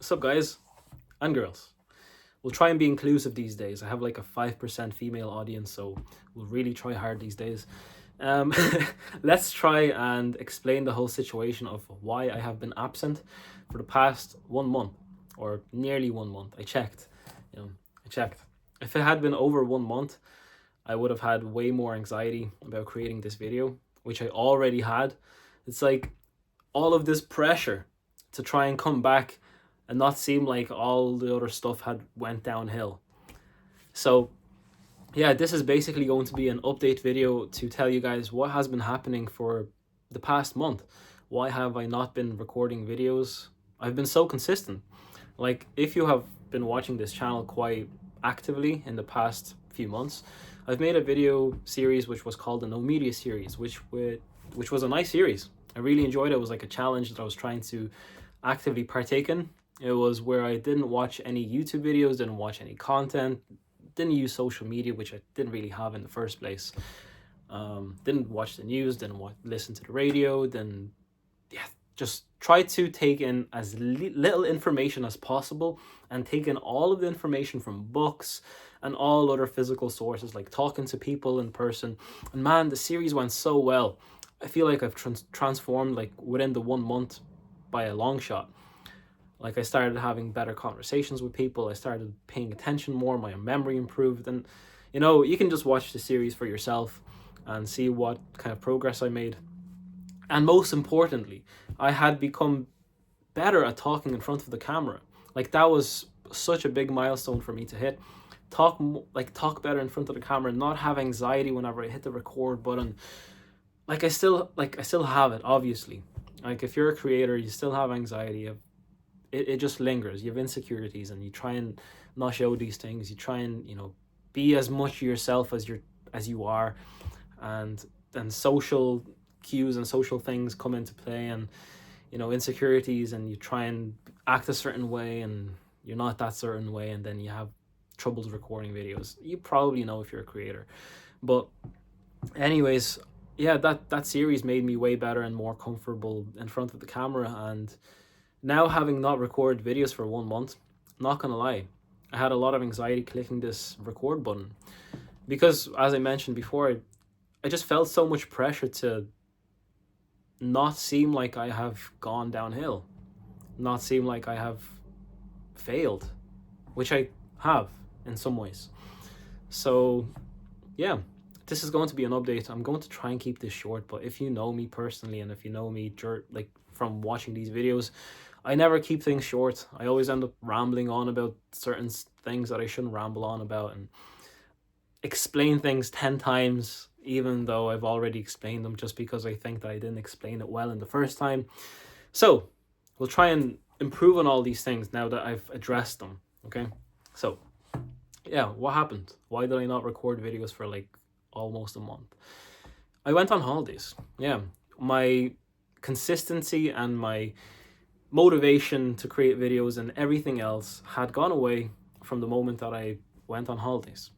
What's up, guys and girls? We'll try and be inclusive these days. I have like a 5% female audience, so we'll really try hard these days. Um, let's try and explain the whole situation of why I have been absent for the past 1 month or nearly 1 month. I checked. If it had been over 1 month, I would have had way more anxiety about creating this video, which I already had. It's like all of this pressure to try and come back and not seem like all the other stuff had went downhill. So yeah, this is basically going to be an update video to tell you guys what has been happening for the past month. Why have I not been recording videos? I've been so consistent. Like, if you have been watching this channel quite actively in the past few months, I've made a video series which was called the No Media series, which was a nice series. I really enjoyed it. It was like a challenge that I was trying to actively partake in. It was where I didn't watch any YouTube videos, didn't watch any content, didn't use social media, which I didn't really have in the first place. Didn't watch the news, didn't listen to the radio, then yeah, just try to take in as little information as possible and take in all of the information from books and all other physical sources, like talking to people in person. And man, the series went so well. I feel like I've transformed like within the 1 month by a long shot. Like, I started having better conversations with people. I started paying attention more. My memory improved. And, you can just watch the series for yourself and see what kind of progress I made. And most importantly, I had become better at talking in front of the camera. Like, that was such a big milestone for me to hit. Talk better in front of the camera, not have anxiety whenever I hit the record button. I still have it, obviously. Like, if you're a creator, you still have anxiety. It just lingers. You have insecurities, and you try and not show these things. You try and be as much yourself as you are, and then social cues and social things come into play, and insecurities, and you try and act a certain way, and you're not that certain way, and then you have troubles recording videos. You probably know if you're a creator, but anyways, yeah, that series made me way better and more comfortable in front of the camera. And now, having not recorded videos for 1 month, not gonna lie, I had a lot of anxiety clicking this record button because, as I mentioned before, I just felt so much pressure to not seem like I have gone downhill, not seem like I have failed, which I have in some ways. So, yeah, this is going to be an update. I'm going to try and keep this short, but if you know me personally, and if you know me from watching these videos, I never keep things short. I always end up rambling on about certain things that I shouldn't ramble on about, and explain things 10 times, even though I've already explained them, just because I think that I didn't explain it well in the first time. So we'll try and improve on all these things now that I've addressed them. Okay, so yeah, what happened? Why did I not record videos for like almost a month? I went on holidays. Yeah, my consistency and my motivation to create videos and everything else had gone away from the moment that I went on holidays.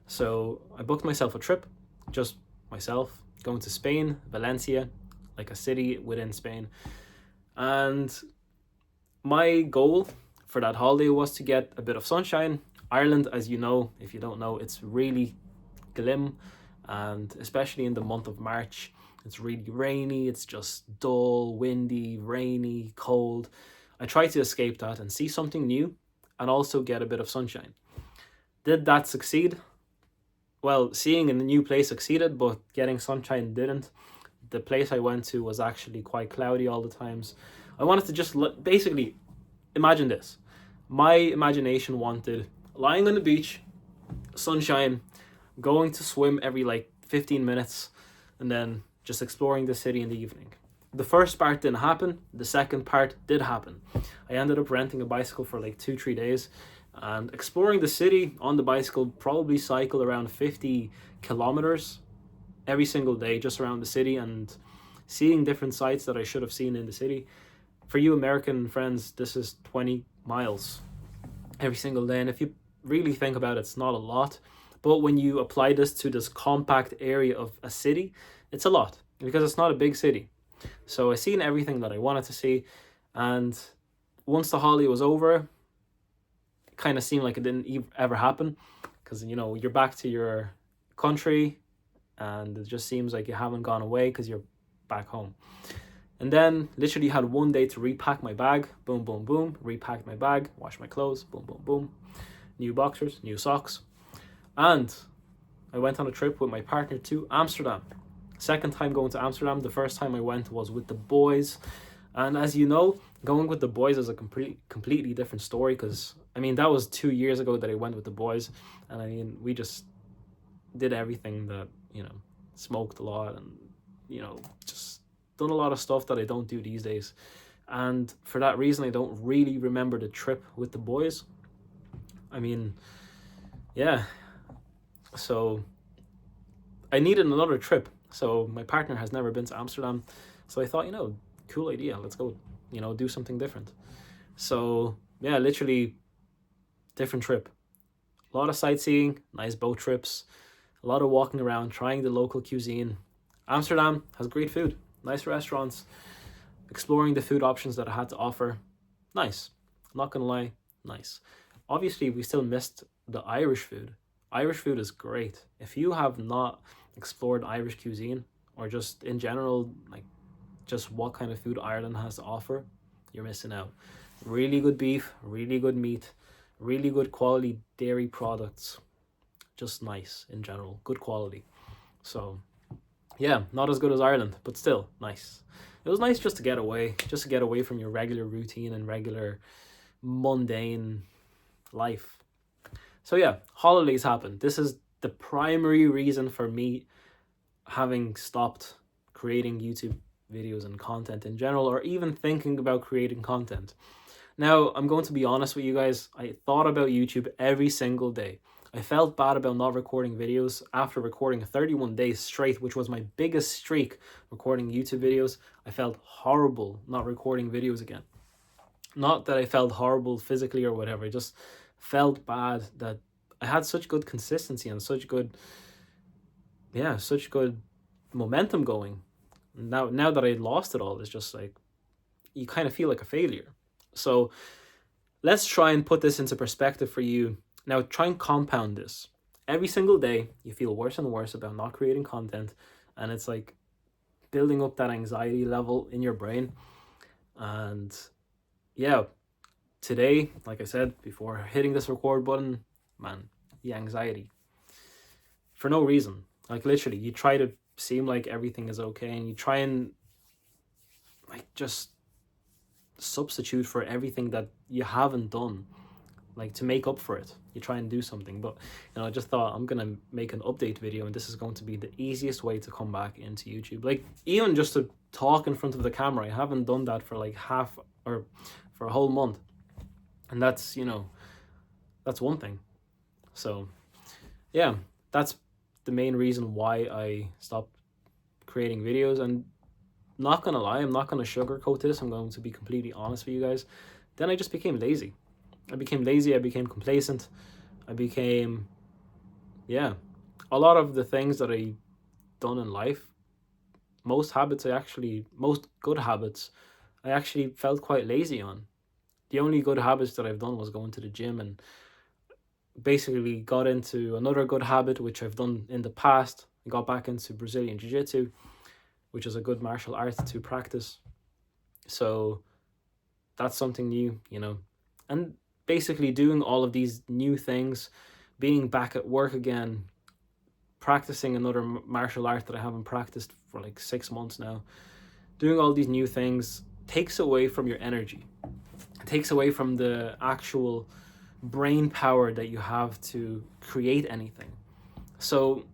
So I booked myself a trip, just myself, going to Spain, Valencia, like a city within Spain. And my goal for that holiday was to get a bit of sunshine. Ireland, as you know, if you don't know, it's really glim, and especially in the month of March, it's really rainy. It's just dull, windy, rainy, cold. I tried to escape that and see something new and also get a bit of sunshine. Did that succeed? Well, seeing in a new place succeeded, but getting sunshine didn't. The place I went to was actually quite cloudy all the times. I wanted to just basically imagine this. My imagination wanted lying on the beach, sunshine, going to swim every like 15 minutes, and then just exploring the city in the evening. The first part didn't happen. The second part did happen. I ended up renting a bicycle for like 2-3 days and exploring the city on the bicycle, probably cycle around 50 kilometers every single day just around the city, and seeing different sites that I should have seen in the city. For you American friends, this is 20 miles every single day. And if you really think about it, it's not a lot. But when you apply this to this compact area of a city, it's a lot because it's not a big city. So I seen everything that I wanted to see. And once the holiday was over, it kind of seemed like it didn't ever happen, because you know you're back to your country, and it just seems like you haven't gone away because you're back home. And then literally had one day to repack my bag. Boom, boom, boom. Repacked my bag, washed my clothes. Boom, boom, boom. New boxers, new socks. And I went on a trip with my partner to Amsterdam. Second time going to Amsterdam. The first time I went was with the boys. And as you know, going with the boys is a completely different story, because, I mean, that was 2 years ago that I went with the boys. And I mean, we just did everything that, you know, smoked a lot and, you know, just done a lot of stuff that I don't do these days. And for that reason, I don't really remember the trip with the boys. I mean, yeah. So I needed another trip. So my partner has never been to Amsterdam. So I thought, you know, cool idea. Let's go, you know, do something different. So yeah, literally different trip. A lot of sightseeing, nice boat trips, a lot of walking around, trying the local cuisine. Amsterdam has great food, nice restaurants, exploring the food options that it had to offer. Nice. I'm not gonna lie, nice. Obviously, we still missed the Irish food. Irish food is great. If you have not explored Irish cuisine, or just in general, like just what kind of food Ireland has to offer, you're missing out. Really good beef, really good meat, really good quality dairy products. Just nice in general, good quality. So yeah, not as good as Ireland, but still nice. It was nice just to get away from your regular routine and regular mundane life. So yeah, holidays happened. This is the primary reason for me having stopped creating YouTube videos and content in general, or even thinking about creating content. Now, I'm going to be honest with you guys. I thought about YouTube every single day. I felt bad about not recording videos after recording 31 days straight, which was my biggest streak recording YouTube videos. I felt horrible not recording videos again. Not that I felt horrible physically or whatever. I just felt bad that I had such good consistency and such good momentum going. Now that I lost it all, it's just like, you kind of feel like a failure. So let's try and put this into perspective for you. Now try and compound this. Every single day, you feel worse and worse about not creating content, and it's like building up that anxiety level in your brain. And yeah, today, like I said before hitting this record button, man, the anxiety. For no reason. Like literally, you try to seem like everything is okay, and you try and like just substitute for everything that you haven't done, like to make up for it. You try and do something. But you know, I just thought I'm gonna make an update video, and this is going to be the easiest way to come back into YouTube. Like even just to talk in front of the camera, I haven't done that for like half or for a whole month, and that's, you know, that's one thing. So yeah, that's the main reason why I stopped creating videos. And not gonna lie, I'm not gonna sugarcoat this, I'm going to be completely honest with you guys. Then I just became lazy. I became complacent. I became, yeah, a lot of the things that I done in life, most good habits, I actually felt quite lazy on. The only good habits that I've done was going to the gym, and basically got into another good habit, which I've done in the past. I got back into Brazilian Jiu-Jitsu, which is a good martial art to practice. So that's something new, you know. And basically doing all of these new things, being back at work again, practicing another martial art that I haven't practiced for like 6 months now, doing all these new things takes away from your energy. It takes away from the actual brain power that you have to create anything. So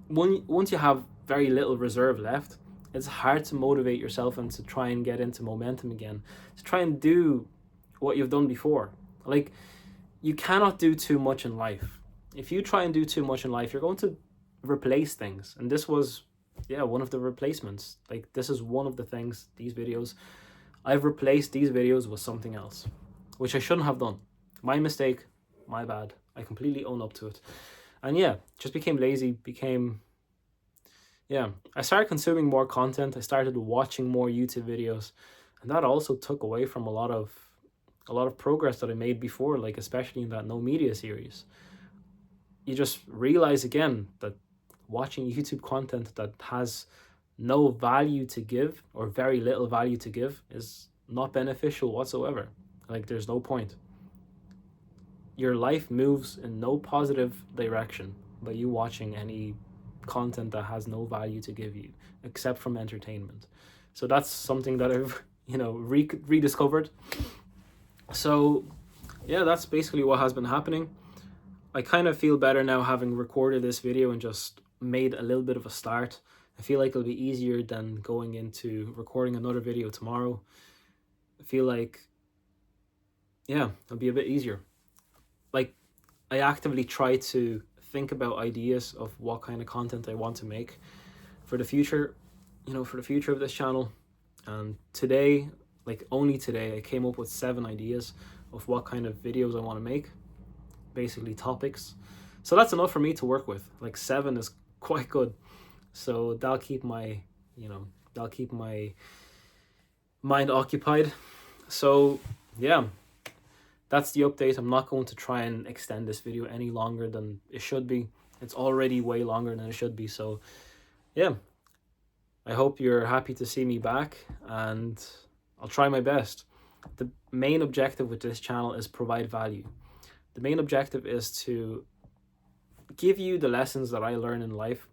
once you have very little reserve left, it's hard to motivate yourself and to try and get into momentum again, to try and do what you've done before. Like, you cannot do too much in life. If you try and do too much in life, you're going to replace things. And this was, one of the replacements. Like, this is one of the things, these videos, I've replaced these videos with something else, which I shouldn't have done. My mistake, my bad. I completely own up to it. And just became lazy, I started consuming more content. I started watching more YouTube videos. And that also took away from a lot of progress that I made before, like especially in that no media series. You just realize again that watching YouTube content that has no value to give, or very little value to give, is not beneficial whatsoever. Like, there's no point. Your life moves in no positive direction by you watching any content that has no value to give you except from entertainment. So that's something that I've rediscovered. So yeah, that's basically what has been happening. I kind of feel better now having recorded this video and just made a little bit of a start. I feel like it'll be easier than going into recording another video tomorrow. I feel like, yeah, it'll be a bit easier. Like, I actively try to think about ideas of what kind of content I want to make for the future, for the future of this channel. And today, like only today, I came up with 7 ideas of what kind of videos I want to make, basically topics. So that's enough for me to work with. Like 7 is quite good. So that'll keep my mind occupied. So yeah, that's the update. I'm not going to try and extend this video any longer than it should be. It's already way longer than it should be. So yeah, I hope you're happy to see me back, and I'll try my best. The main objective with this channel is provide value. The main objective is to give you the lessons that I learn in life,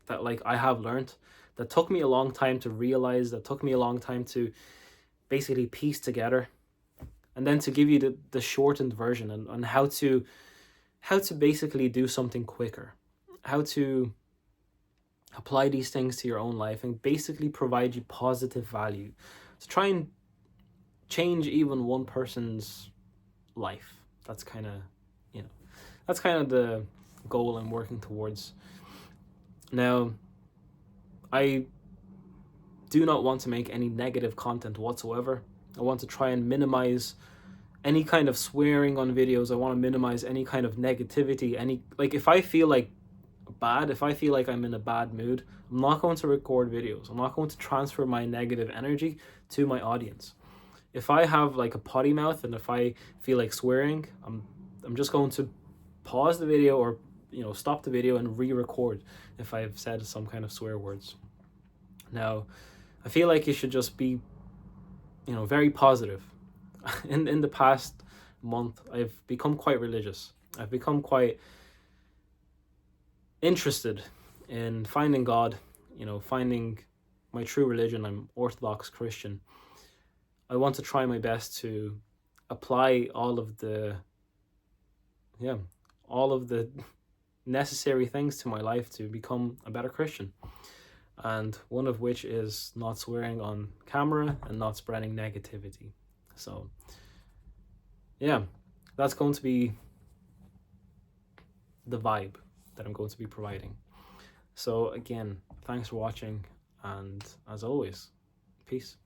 that like I have learned, that took me a long time to realize, that took me a long time to basically piece together, and then to give you the shortened version on how to basically do something quicker, how to apply these things to your own life and basically provide you positive value to try and change even one person's life. That's kind of the goal I'm working towards. Now, I do not want to make any negative content whatsoever. I want to try and minimize any kind of swearing on videos. I want to minimize any kind of negativity. If I feel like if I feel like I'm in a bad mood, I'm not going to record videos. I'm not going to transfer my negative energy to my audience. If I have like a potty mouth and if I feel like swearing, I'm just going to pause the video, or stop the video and re-record if I've said some kind of swear words. Now, I feel like you should just be very positive. In the past month, I've become quite religious. I've become quite interested in finding God, finding my true religion. I'm Orthodox Christian. I want to try my best to apply all of the necessary things to my life to become a better Christian. And one of which is not swearing on camera and not spreading negativity. So yeah, that's going to be the vibe that I'm going to be providing. So again, thanks for watching, and as always, peace.